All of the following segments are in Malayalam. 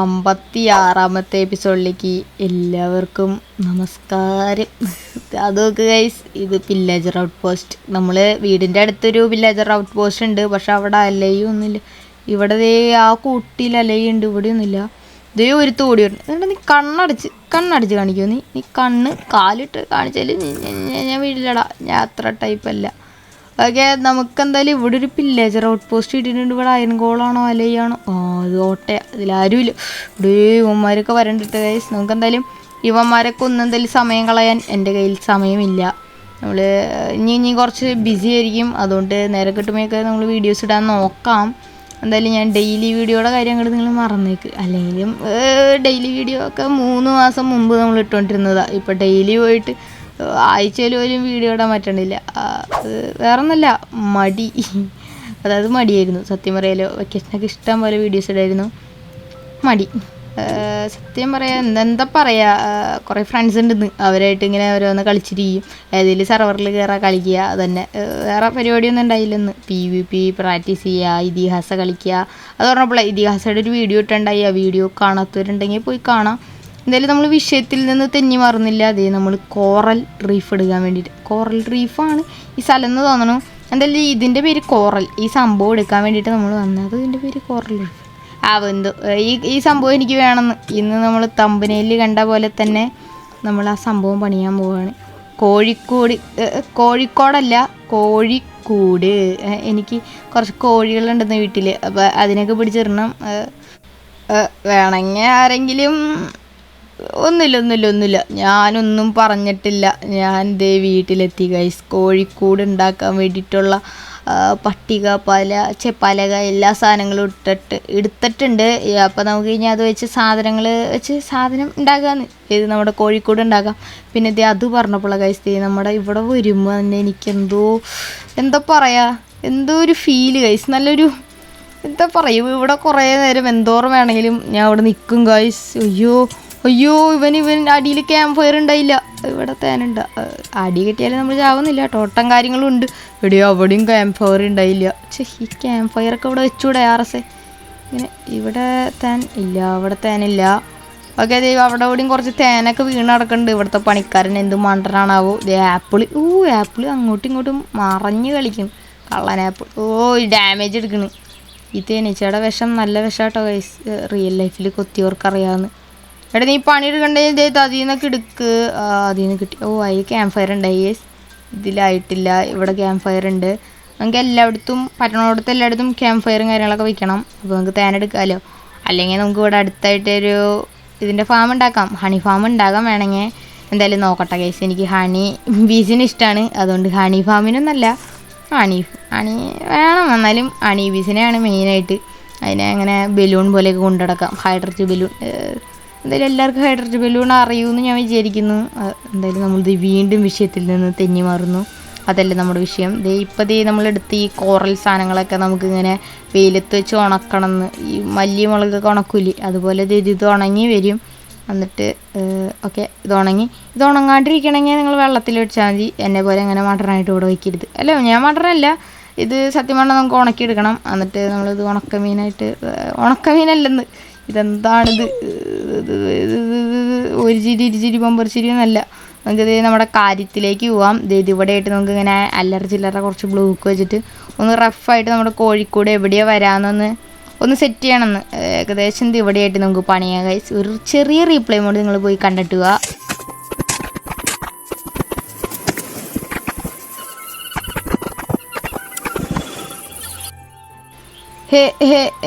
56-ാമത്തെ എപ്പിസോഡിലേക്ക് എല്ലാവർക്കും നമസ്കാരം. അതൊക്കെ ഗൈസ്, ഇത് വില്ലേജർ ഔട്ട് പോസ്റ്റ്. നമ്മൾ വീടിൻ്റെ അടുത്തൊരു വില്ലേജർ ഔട്ട് പോസ്റ്റ് ഉണ്ട്, പക്ഷെ അവിടെ അലയൊന്നുമില്ല. ഇവിടെ ആ കൂട്ടിയിൽ അലയുണ്ട്, ഇവിടെ ഒന്നുമില്ല. ഇതേ ഒരു തോടി വരണം. എന്നിട്ട് നീ കണ്ണടിച്ച് കാണിക്കുമോ? നീ കണ്ണ് കാലിട്ട് കാണിച്ചാൽ ഞാൻ വീട്ടിലടാ, ഞാൻ അത്ര ടൈപ്പല്ല. ഓക്കെ, നമുക്കെന്തായാലും ഇവിടെ ഒരു വില്ലേജർ ഔട്ട് പോസ്റ്റ് ഇട്ടിട്ടുണ്ട്. ഇവിടെ അയൺ ഗോളാണോ അലയാണോ? അത് ഓട്ടെ, അതിലാരുമില്ല. ഇവിടെ ഇവന്മാരൊക്കെ വരണ്ടിട്ട് ഗൈസ്. നമുക്കെന്തായാലും ഇവന്മാരൊക്കെ എന്തായാലും സമയം കളയാൻ എൻ്റെ കയ്യിൽ സമയമില്ല. നമ്മൾ ഇനി കുറച്ച് ബിസി ആയിരിക്കും. അതുകൊണ്ട് നേരെ കിട്ടുമ്പോഴൊക്കെ നമ്മൾ വീഡിയോസ് ഇടാൻ നോക്കാം. എന്തായാലും ഞാൻ ഡെയിലി വീഡിയോയുടെ കാര്യം അങ്ങോട്ട് നിങ്ങൾ മറന്നേക്ക്. അല്ലെങ്കിലും ഡെയിലി വീഡിയോ ഒക്കെ 3 മാസം മുമ്പ് നമ്മൾ ഇട്ടുകൊണ്ടിരുന്നതാണ്. ഇപ്പോൾ ഡെയിലി പോയിട്ട് ആഴ്ചയിൽ പോലും വീഡിയോ ഇടാൻ പറ്റണില്ല. വേറെ ഒന്നുമല്ല, മടി. അതായത് മടിയായിരുന്നു സത്യം പറയാലോ. വെക്കേഷനൊക്കെ ഇഷ്ടം പോലെ വീഡിയോസ് ഇടായിരുന്നു. മടി സത്യം പറയാം. എന്താ പറയുക, കുറേ ഫ്രണ്ട്സ് ഉണ്ടെന്ന്, അവരായിട്ട് ഇങ്ങനെ ഓരോന്ന് കളിച്ചിരിക്കും. ഏതെങ്കിലും സെർവറിൽ കയറാൻ കളിക്കുക, അതന്നെ. വേറെ പരിപാടിയൊന്നും ഉണ്ടായില്ലെന്ന്. PvP പ്രാക്ടീസ് ചെയ്യുക, ഇതിഹാസ കളിക്കുക. അത് പറഞ്ഞപ്പോഴേ ഇതിഹാസയുടെ ഒരു വീഡിയോ ഇട്ടുണ്ടായി. ആ വീഡിയോ കാണാത്തവരുണ്ടെങ്കിൽ പോയി കാണാം. എന്തായാലും നമ്മൾ വിഷയത്തിൽ നിന്ന് തെന്നി മാറുന്നില്ല. അതേ നമ്മൾ കോറൽ റീഫ് എടുക്കാൻ വേണ്ടിയിട്ട്. കോറൽ റീഫാണ് ഈ സ്ഥലം എന്ന് തോന്നണു. എന്തായാലും ഇതിൻ്റെ പേര് കോറൽ. ഈ സംഭവം എടുക്കാൻ വേണ്ടിയിട്ട് നമ്മൾ വന്നത്. ഇതിൻ്റെ പേര് കോറൽ റീഫ്. എന്തോ ഈ സംഭവം എനിക്ക് വേണമെന്ന്. ഇന്ന് നമ്മൾ തമ്പനയിൽ കണ്ട പോലെ തന്നെ നമ്മൾ ആ സംഭവം പണിയാൻ പോവുകയാണ്. കോഴിക്കോടല്ല, കോഴിക്കൂട്. എനിക്ക് കുറച്ച് കോഴികളുണ്ടെന്ന് വീട്ടിൽ. അപ്പോൾ അതിനൊക്കെ പിടിച്ചിടണം. വേണമെങ്കിൽ ആരെങ്കിലും ഒന്നുമില്ല, ഞാനൊന്നും പറഞ്ഞിട്ടില്ല. ഞാൻ ദേ വീട്ടിലെത്തി ഗൈസ്. കോഴിക്കൂട് ഉണ്ടാക്കാൻ വേണ്ടിയിട്ടുള്ള പട്ടിക, പലക, എല്ലാ സാധനങ്ങളും എടുത്തിട്ടുണ്ട്. അപ്പോൾ നമുക്ക് ഇനി അത് വെച്ച് സാധനം ഉണ്ടാക്കാമെന്ന്. ഇത് നമ്മുടെ കോഴിക്കൂട് ഉണ്ടാക്കാം. പിന്നെ ഇത് അത് പറഞ്ഞപ്പോഴാണ് ഗൈസ്, നമ്മുടെ ഇവിടെ വരുമ്പോൾ തന്നെ എനിക്കെന്തോ എന്തോ ഒരു ഫീല് ഗൈസ്. നല്ലൊരു എന്താ പറയും, ഇവിടെ കുറേ നേരം എന്തോരം വേണമെങ്കിലും ഞാൻ അവിടെ നിൽക്കും ഗൈസ്. അയ്യോ ഇവൻ അടിയിൽ ക്യാമ്പ് ഫയർ ഉണ്ടായില്ല. ഇവിടെ തേനുണ്ട്. അടി കിട്ടിയാലും നമ്മൾ ചാവുന്നില്ല. ടോട്ടം കാര്യങ്ങളും ഉണ്ട്. എവിടെയോ അവിടെയും ക്യാമ്പ് ഫയർ ഉണ്ടായില്ല. ഈ ക്യാമ്പ് ഫയറൊക്കെ ഇവിടെ വെച്ചൂടെ RS? ഇങ്ങനെ ഇവിടെ അവിടെ തേനില്ല. ഓക്കെ, അതെ അവിടെ എവിടെയും കുറച്ച് തേനൊക്കെ വീണ് നടക്കുന്നുണ്ട്. ഇവിടുത്തെ പണിക്കാരൻ എന്ത് മണ്ടനാണാവോ. ആപ്പിൾ അങ്ങോട്ടും ഇങ്ങോട്ടും മറഞ്ഞ് കളിക്കും. കള്ളൻ ആപ്പിൾ. ഡാമേജ് എടുക്കണ്. ഈ തേനീച്ചയുടെ വിഷം നല്ല വിഷമാട്ടോ ഗൈസ്. റിയൽ ലൈഫിൽ കൊത്തിയവർക്കറിയാവുന്ന. എടാ നീ പണിയെടുക്കണ്ടേ? അതിൽ നിന്നൊക്കെ അതിൽ നിന്ന് കിട്ടി. അതിൽ ക്യാമ്പ് ഫയർ ഉണ്ടായി ഗൈസ്. ഇതിലായിട്ടില്ല. ഇവിടെ ക്യാമ്പ് ഫയർ ഉണ്ട്. നമുക്ക് എല്ലായിടത്തും പറ്റണോടത്ത് എല്ലായിടത്തും ക്യാമ്പ് ഫയറും കാര്യങ്ങളൊക്കെ വെക്കണം. അപ്പോൾ നമുക്ക് തേനെടുക്കാമല്ലോ. അല്ലെങ്കിൽ നമുക്ക് ഇവിടെ അടുത്തായിട്ട് ഇതിൻ്റെ ഫാം ഉണ്ടാക്കാം. ഹണി ഫാം ഉണ്ടാകാൻ വേണമെങ്കിൽ എന്തായാലും നോക്കട്ടെ ഗൈസ്. എനിക്ക് ഹണി ബീസിന് ഇഷ്ടമാണ്. അതുകൊണ്ട് ഹണി ഫാമിനൊന്നല്ല, ഹണി വേണം. എന്നാലും ഹണി ബീസിനെയാണ് മെയിനായിട്ട്. അതിനെ അങ്ങനെ ബലൂൺ പോലെയൊക്കെ കൊണ്ടുനടക്കാം. Hydrogen balloon. എന്തായാലും എല്ലാവർക്കും ഹൈഡ്രജൻ ബലൂൺ അറിയുമെന്ന് ഞാൻ വിചാരിക്കുന്നു. എന്തായാലും നമ്മളിത് വീണ്ടും വിഷയത്തിൽ നിന്ന് തെന്നി മാറുന്നു. അതല്ലേ നമ്മുടെ വിഷയം. ഇപ്പോൾ നമ്മളെടുത്ത് ഈ കോറൽ സാധനങ്ങളൊക്കെ നമുക്കിങ്ങനെ വെയിലത്ത് വെച്ച് ഉണക്കണമെന്ന്. ഈ മല്ലി മുളകൊക്കെ ഉണക്കൂലേ, അതുപോലെ ഇത് ഉണങ്ങി വരും. എന്നിട്ട് ഓക്കെ, ഇത് ഉണങ്ങാണ്ടിരിക്കണമെങ്കിൽ നിങ്ങൾ വെള്ളത്തിൽ വെച്ചാൽ മതി. എന്നെ പോലെ അങ്ങനെ മട്ടനായിട്ട് ഇവിടെ വയ്ക്കരുത്. അല്ല, ഞാൻ മട്ടനല്ല, ഇത് സത്യം പറഞ്ഞാൽ നമുക്ക് ഉണക്കിയെടുക്കണം. എന്നിട്ട് നമ്മളിത് ഉണക്കമീനല്ലെന്ന്. ഇതെന്താണിത്? ഒരു ചിരി ബമ്പർ ചിരി എന്നല്ല. നമുക്കിത് നമ്മുടെ കാര്യത്തിലേക്ക് പോവാം. ഇവിടെ ആയിട്ട് നമുക്കിങ്ങനെ ചില്ലറ കുറച്ച് ബ്ലൂക്ക് വെച്ചിട്ട് ഒന്ന് റഫായിട്ട് നമ്മുടെ കോഴിക്കോട് എവിടെയാണ് വരാമെന്നൊന്ന് സെറ്റ് ചെയ്യണമെന്ന്. ഏകദേശം ഇവിടെയായിട്ട് നമുക്ക് പണിയാം ഗൈസ്. ഒരു ചെറിയ റീപ്ലൈ മോഡ് നിങ്ങൾ പോയി കണ്ടിട്ട് പോവുക.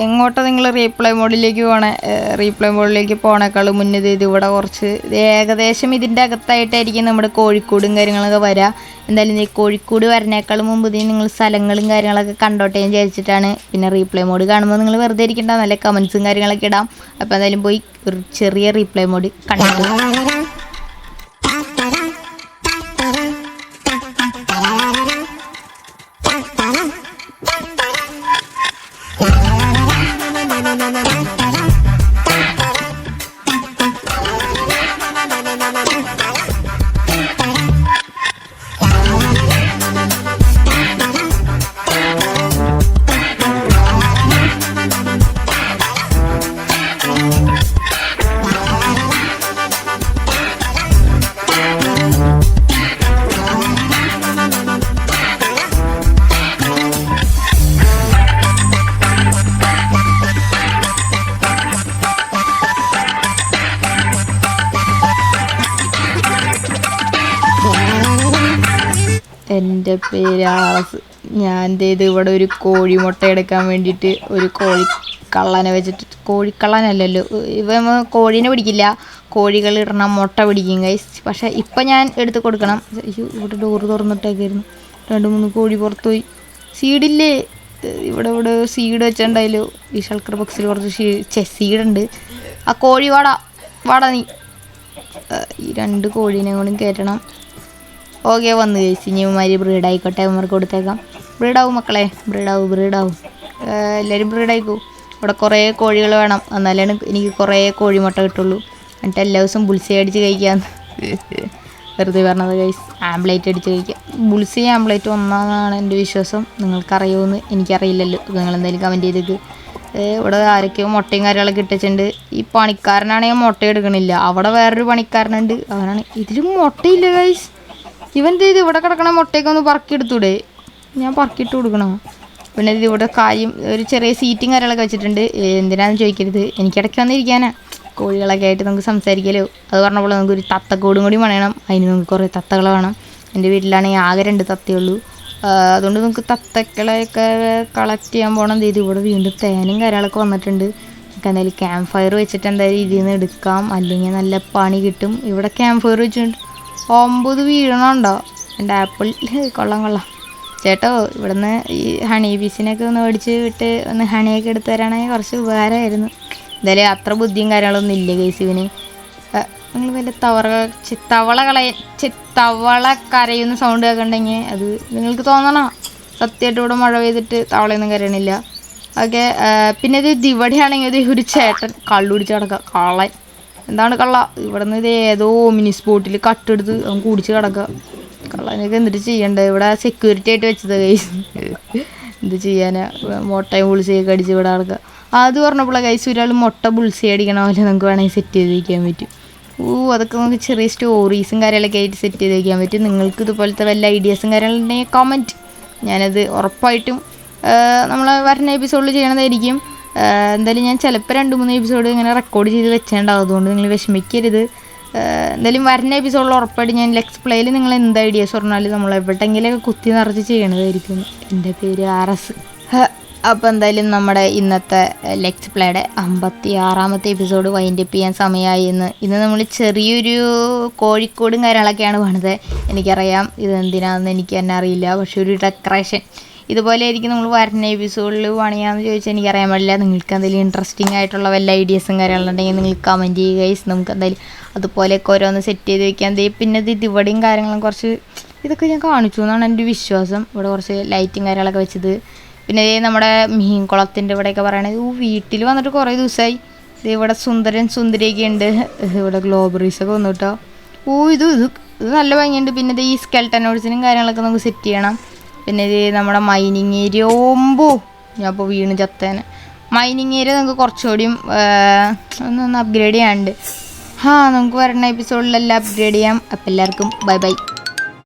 എങ്ങോട്ടാ നിങ്ങൾ റീപ്ലൈ മോഡിലേക്ക് പോണേക്കാളും മുന്നേ ഇവിടെ കുറച്ച് ഏകദേശം ഇതിൻ്റെ അകത്തായിട്ടായിരിക്കും നമ്മുടെ കോഴിക്കോടും കാര്യങ്ങളൊക്കെ വരിക. എന്തായാലും ഈ കോഴിക്കോട് വരണേക്കാളും മുമ്പ് നിങ്ങൾ സ്ഥലങ്ങളും കാര്യങ്ങളൊക്കെ കണ്ടോട്ടെ എന്ന് വിചാരിച്ചിട്ടാണ്. പിന്നെ റീപ്ലൈ മോഡ് കാണുമ്പോൾ നിങ്ങൾ വെറുതെ ഇരിക്കേണ്ട, നല്ല കമൻസും കാര്യങ്ങളൊക്കെ ഇടാം. അപ്പോൾ എന്തായാലും പോയി ഒരു ചെറിയ റീപ്ലൈ മോഡ് കണ്ടു. എൻ്റെ പേര് ആസ്. ഞാൻ ചെയ്ത് ഇവിടെ ഒരു കോഴി മുട്ട എടുക്കാൻ വേണ്ടിയിട്ട് ഒരു കോഴിക്കള്ളനെ വെച്ചിട്ട്, കോഴിക്കള്ളനല്ലല്ലോ ഇവ കോഴീനെ പിടിക്കില്ല, കോഴികൾ ഇടണം മുട്ട പിടിക്കും ഗൈസ്. പക്ഷേ ഇപ്പം ഞാൻ എടുത്ത് കൊടുക്കണം. അയ്യോ ഇവിടെ ഡോറ് തുറന്നിട്ടേക്കായിരുന്നു. 2-3 കോഴി പുറത്തു പോയി. സീഡില്ലേ ഇവിടെ സീഡ് വെച്ചിട്ടുണ്ടായല്ലോ. ഈ ഷൾക്കർ ബോക്സിൽ കുറച്ച് സീഡുണ്ട്. ആ കോഴി വാടാ നീ. ഈ 2 കോഴീനെ കൊണ്ടും കയറ്റണം. ഓക്കെ വന്നു കഴിച്ച് ഇനി ഇവന്മാര് ബ്രീഡായിക്കോട്ടെ, ഇവന്മാർക്ക് കൊടുത്തേക്കാം. ബ്രീഡാവും മക്കളെ, ബ്രീഡാവും. എല്ലാവരും ബ്രീഡായിക്കോ. ഇവിടെ കുറേ കോഴികൾ വേണം, എന്നാലാണ് എനിക്ക് കുറേ കോഴിമുട്ട കിട്ടുള്ളൂ. എന്നിട്ട് എല്ലാ ദിവസവും ബുൾസൈ അടിച്ച് കഴിക്കാമെന്ന് വെറുതെ പറഞ്ഞത് ഗൈസ്. ആംബ്ലേറ്റ് അടിച്ച് കഴിക്കാം. ബുൾസൈ ആംബ്ലേറ്റ് ഒന്നാണെന്നാണ് എൻ്റെ വിശ്വാസം. നിങ്ങൾക്കറിയുമെന്ന് എനിക്കറിയില്ലല്ലോ, നിങ്ങളെന്തായാലും കമൻറ്റ് ചെയ്തേക്ക്. ഇവിടെ ആരൊക്കെയോ മുട്ടയും കാര്യങ്ങളൊക്കെ ഇട്ടിട്ടുണ്ട്. ഈ പണിക്കാരനാണെങ്കിൽ മുട്ട എടുക്കണില്ല. അവിടെ വേറൊരു പണിക്കാരനുണ്ട്, അവനാണ്. ഇതിലും മുട്ടയില്ല ഗൈസ്. ഇവൻ ചെയ്ത് ഇവിടെ കിടക്കണ മുട്ടയൊക്കെ ഒന്ന് പറക്കിയെടുത്തൂടെ? ഞാൻ പറക്കിയിട്ട് കൊടുക്കണോ? പിന്നെ ഇവിടെ കാര്യം ഒരു ചെറിയ സീറ്റും കാര്യങ്ങളൊക്കെ വെച്ചിട്ടുണ്ട്. എന്തിനാണെന്ന് ചോദിക്കരുത്, എനിക്കിടയ്ക്ക് വന്നിരിക്കാനാ. കോഴികളൊക്കെ ആയിട്ട് നമുക്ക് സംസാരിക്കാമല്ലോ. അത് പറഞ്ഞപ്പോൾ നമുക്കൊരു തത്തക്കൂടും കൂടി പണിയണം. അതിന് നമുക്ക് കുറേ തത്തകൾ വേണം. എൻ്റെ വീട്ടിലാണെങ്കിൽ ആകെ 2 തത്തയുള്ളൂ. അതുകൊണ്ട് നമുക്ക് തത്തക്കളെയൊക്കെ കളക്ട് ചെയ്യാൻ പോകണം. ചെയ്ത് ഇവിടെ വീണ്ടും തേനും കാര്യങ്ങളൊക്കെ വന്നിട്ടുണ്ട്. നമുക്ക് എന്തായാലും ക്യാമ്പ് ഫയർ വെച്ചിട്ട് എന്തായാലും ഇതിൽ നിന്ന് എടുക്കാം, അല്ലെങ്കിൽ നല്ല പണി കിട്ടും. ഇവിടെ ക്യാമ്പ് ഫയർ വെച്ചിട്ടുണ്ട്. 9 വീഴണുണ്ടോ എൻ്റെ ആപ്പിൾ? കൊള്ളാം. ചേട്ടോ ഇവിടുന്ന് ഈ ഹണി ബീസിനൊക്കെ ഒന്ന് മേടിച്ച് വിട്ട് ഒന്ന് ഹണിയൊക്കെ എടുത്ത് തരാണെങ്കിൽ കുറച്ച് ഉപകാരമായിരുന്നു. എന്തായാലും അത്ര ബുദ്ധിയും കാര്യങ്ങളൊന്നും ഇല്ല കേസ് ഇവന്. നിങ്ങൾ വല്ല തവള കരയുന്ന സൗണ്ട് കേൾക്കണ്ടെങ്കിൽ അത് നിങ്ങൾക്ക് തോന്നണം. സത്യമായിട്ട് ഇവിടെ മഴ പെയ്തിട്ട് തവളയൊന്നും കരയണില്ല. ഓക്കെ. പിന്നെ ഇത് ഇവിടെയാണെങ്കിൽ ഇത് ഒരു ചേട്ടൻ കള്ളു കുടിച്ച് കിടക്കുക. കള്ളൻ എന്താണ് കള്ള. ഇവിടെ നിന്ന് ഇത് ഏതോ മിനി സ്പോട്ടിൽ കട്ടെടുത്ത് അവൻ കുടിച്ച് കിടക്കുക. കള്ളനൊക്കെ എന്നിട്ട് ചെയ്യണ്ടേ? ഇവിടെ സെക്യൂരിറ്റി ആയിട്ട് വെച്ചത് കൈസ്. എന്ത് ചെയ്യാനാ, മുട്ടയും ബുൾസയൊക്കെ അടിച്ച് ഇവിടെ കിടക്കുക. അത് പറഞ്ഞപ്പോഴാണ് കൈസ് ഒരാൾ മുട്ട ബുൾസി അടിക്കണ പോലെ നമുക്ക് വേണമെങ്കിൽ സെറ്റ് ചെയ്ത് വയ്ക്കാൻ പറ്റും. അതൊക്കെ നമുക്ക് ചെറിയ സ്റ്റോറീസും കാര്യങ്ങളൊക്കെ ആയിട്ട് സെറ്റ് ചെയ്ത് വയ്ക്കാൻ പറ്റും. നിങ്ങൾക്ക് ഇതുപോലത്തെ വല്ല ഐഡിയാസും കാര്യങ്ങളുണ്ടെങ്കിൽ കമൻറ്റ്. ഞാനത് ഉറപ്പായിട്ടും നമ്മൾ വരുന്ന എപ്പിസോഡിൽ ചെയ്യണതായിരിക്കും. എന്തായാലും ഞാൻ ചിലപ്പോൾ 2-3 എപ്പിസോഡ് ഇങ്ങനെ റെക്കോർഡ് ചെയ്ത് വെച്ചേണ്ടാവും. അതുകൊണ്ട് നിങ്ങൾ വിഷമിക്കരുത്. എന്തായാലും വരുന്ന എപ്പിസോഡിൽ ഉറപ്പായിട്ട് ഞാൻ ലെക്സ് പ്ലേയിൽ നിങ്ങൾ എന്ത് ഐഡിയാസ് പറഞ്ഞാലും നമ്മൾ എവിടെയെങ്കിലൊക്കെ കുത്തി നിറച്ച് ചെയ്യണതായിരിക്കും. എൻ്റെ പേര് RS. അപ്പോൾ എന്തായാലും നമ്മുടെ ഇന്നത്തെ ലെക്സ് പ്ലേയുടെ 56ാമത്തെ എപ്പിസോഡ് വൈൻഡപ്പ് ചെയ്യാൻ സമയമായി. ഇന്ന് നമ്മൾ ചെറിയൊരു കോഴിക്കോടും കാര്യങ്ങളൊക്കെയാണ് പണിത്. എനിക്കറിയാം ഇതെന്തിനാണെന്ന് എനിക്ക് തന്നെ അറിയില്ല. പക്ഷെ ഒരു ഡെക്കറേഷൻ ഇതുപോലെ ആയിരിക്കും നമ്മൾ വരുന്ന എപ്പിസോഡിൽ പണിയാന്ന് ചോദിച്ചാൽ എനിക്കറിയാൻ പാടില്ല. നിങ്ങൾക്ക് എന്തെങ്കിലും ഇൻട്രസ്റ്റിംഗ് ആയിട്ടുള്ള വല്ല ഐഡിയാസും കാര്യങ്ങളുണ്ടെങ്കിൽ നിങ്ങൾ കമൻറ്റ് ചെയ്യുക ഗൈസ്. നമുക്ക് എന്തായാലും അതുപോലെയൊക്കെ ഓരോന്ന് സെറ്റ് ചെയ്ത് വെക്കാം. പിന്നെ ഇത് ഇവിടെയും കാര്യങ്ങളും കുറച്ച് ഇതൊക്കെ ഞാൻ കാണിച്ചു എന്നാണ് എൻ്റെ വിശ്വാസം. ഇവിടെ കുറച്ച് ലൈറ്റും കാര്യങ്ങളൊക്കെ വെച്ചത്. പിന്നെ നമ്മുടെ മീൻ കുളത്തിൻ്റെ ഇവിടെയൊക്കെ പറയണത് വീട്ടിൽ വന്നിട്ട് കുറേ ദിവസമായി. ഇവിടെ സുന്ദരിയൊക്കെ ഉണ്ട്. ഇവിടെ ഗ്ലോബറീസൊക്കെ വന്നു കേട്ടോ. ഇത് നല്ല ഭംഗിയുണ്ട്. പിന്നെ ഇത് ഈ സ്കെൽട്ടൻ നോട്ട്സിനും കാര്യങ്ങളൊക്കെ നമുക്ക് സെറ്റ് ചെയ്യണം. പിന്നെ ഇത് നമ്മുടെ മൈനിങ് ഏരിയ. ഞാൻ ഇപ്പോൾ വീണ് ചത്തേനെ. മൈനിങ് ഏരിയ നമുക്ക് കുറച്ചുകൂടിയും ഒന്ന് അപ്ഗ്രേഡ് ചെയ്യാനുണ്ട്. നമുക്ക് വരുന്ന എപ്പിസോഡിലെല്ലാം അപ്ഗ്രേഡ് ചെയ്യാം. അപ്പോൾ എല്ലാവർക്കും ബൈ.